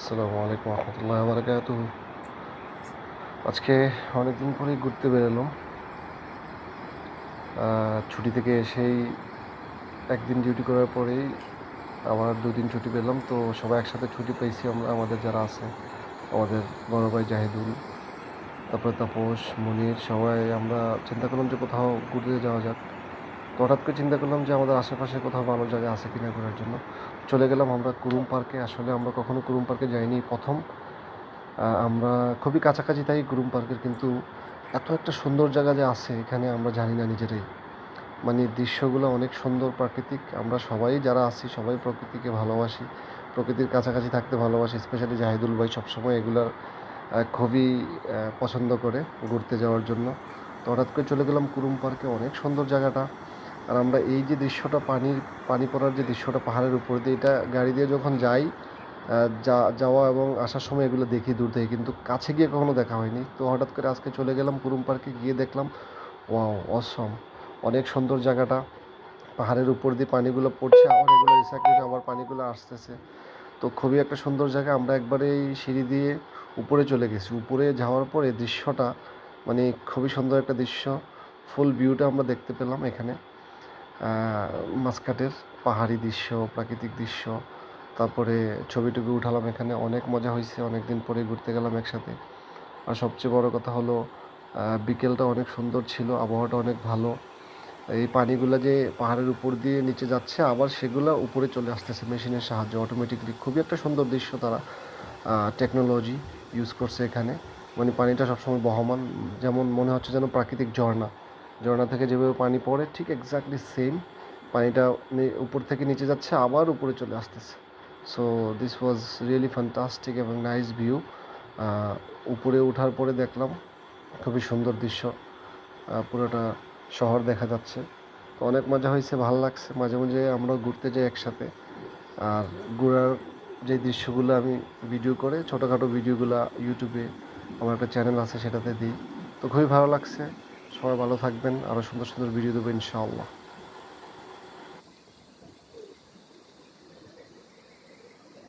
আসসালামু আলাইকুম রহমতুল্লাহ বারকাতুহ। আজকে অনেকদিন পরেই ঘুরতে বেরোলাম। ছুটি থেকে এসেই একদিন ডিউটি করার পরেই আবার দুদিন ছুটি পেলাম, তো সবাই একসাথে ছুটি পেয়েছি। আমরা আমাদের যারা আছে, আমাদের বড় ভাই জাহিদুল, তারপরে তাপস, মনির, সবাই আমরা চিন্তা করলাম যে কোথাও ঘুরতে যাওয়া যাক। তো হঠাৎ করে চিন্তা করলাম যে আমাদের আশেপাশে কোথাও ভালো জায়গা আছে কিনা ঘোরার জন্য। চলে গেলাম আমরা কুরুম পার্কে। আসলে আমরা কখনো কুরুম পার্কে যাইনি, প্রথম। আমরা খুবই কাছাকাছি থাকি কুরুম পার্কের, কিন্তু এত একটা সুন্দর জায়গা যে আছে এখানে আমরা জানি না নিজেরাই। মানে দৃশ্যগুলো অনেক সুন্দর, প্রাকৃতিক। আমরা সবাই যারা আছি সবাই প্রকৃতিকে ভালোবাসি, প্রকৃতির কাছাকাছি থাকতে ভালোবাসি। স্পেশালি জাহিদুল ভাই সবসময় এগুলার খুবই পছন্দ করে ঘুরতে যাওয়ার জন্য। তো হঠাৎ করে চলে গেলাম কুরুম পার্কে। অনেক সুন্দর জায়গাটা। আর আমরা এই যে দৃশ্যটা, পানি পড়ার যে দৃশ্যটা পাহাড়ের উপর দিয়ে, এটা গাড়ি দিয়ে যখন যাই, যাওয়া এবং আসার সময় এগুলো দেখি দূর থেকে, কিন্তু কাছে গিয়ে কখনো দেখা হয়নি। তো হঠাৎ করে আজকে চলে গেলাম কুরুম পার্কে, গিয়ে দেখলাম ওয়াও, অসম, অনেক সুন্দর জায়গাটা। পাহাড়ের উপর দিয়ে পানিগুলো পড়ছে, আবার এগুলো রিসাইক্লিং, আবার পানিগুলো আসতেছে। তো খুবই একটা সুন্দর জায়গা। আমরা একবারে এই সিঁড়ি দিয়ে উপরে চলে গেছি। উপরে যাওয়ার পরে দৃশ্যটা মানে খুবই সুন্দর একটা দৃশ্য। ফুল ভিউটা আমরা দেখতে পেলাম এখানে। মাসকাটের পাহাড়ি দৃশ্য, প্রাকৃতিক দৃশ্য। তারপরে ছবি টবি উঠালাম এখানে। অনেক মজা হয়েছে, অনেক দিন পরে ঘুরতে গেলাম একসাথে। আর সবচেয়ে বড় কথা হলো বিকেলটা অনেক সুন্দর ছিল, আবহাওয়াটা অনেক ভালো। এই পানিগুলো যে পাহাড়ের উপর দিয়ে নিচে যাচ্ছে, আবার সেগুলো উপরে চলে আসতেছে মেশিনের সাহায্যে, অটোমেটিকলি। খুবই একটা সুন্দর দৃশ্য। তারা টেকনোলজি ইউজ করছে এখানে। মানে পানিটা সবসময় বহমান, যেমন মনে হচ্ছে যেন প্রাকৃতিক ঝর্ণা। ঝর্ণা থেকে যেভাবে পানি পড়ে, ঠিক এক্স্যাক্টলি সেম পানিটা উপর থেকে নিচে যাচ্ছে, আবার উপরে চলে আসতেছে। So this was really fantastic এবং নাইস ভিউ। উপরে ওঠার পরে দেখলাম খুবই সুন্দর দৃশ্য, পুরোটা শহর দেখা যাচ্ছে। তো অনেক মজা হয়েছে, ভালো লাগছে। মাঝে মাঝে আমরা ঘুরতে যাই একসাথে। আর ঘোরার যে দৃশ্যগুলো আমি ভিডিও করে, ছোটোখাটো ভিডিওগুলো ইউটিউবে আমার একটা চ্যানেল আছে, সেটাতে দিই। তো খুবই ভালো লাগছে। সবাই ভালো থাকবেন, আরও সুন্দর সুন্দর ভিডিও দেবো ইনশাআল্লাহ।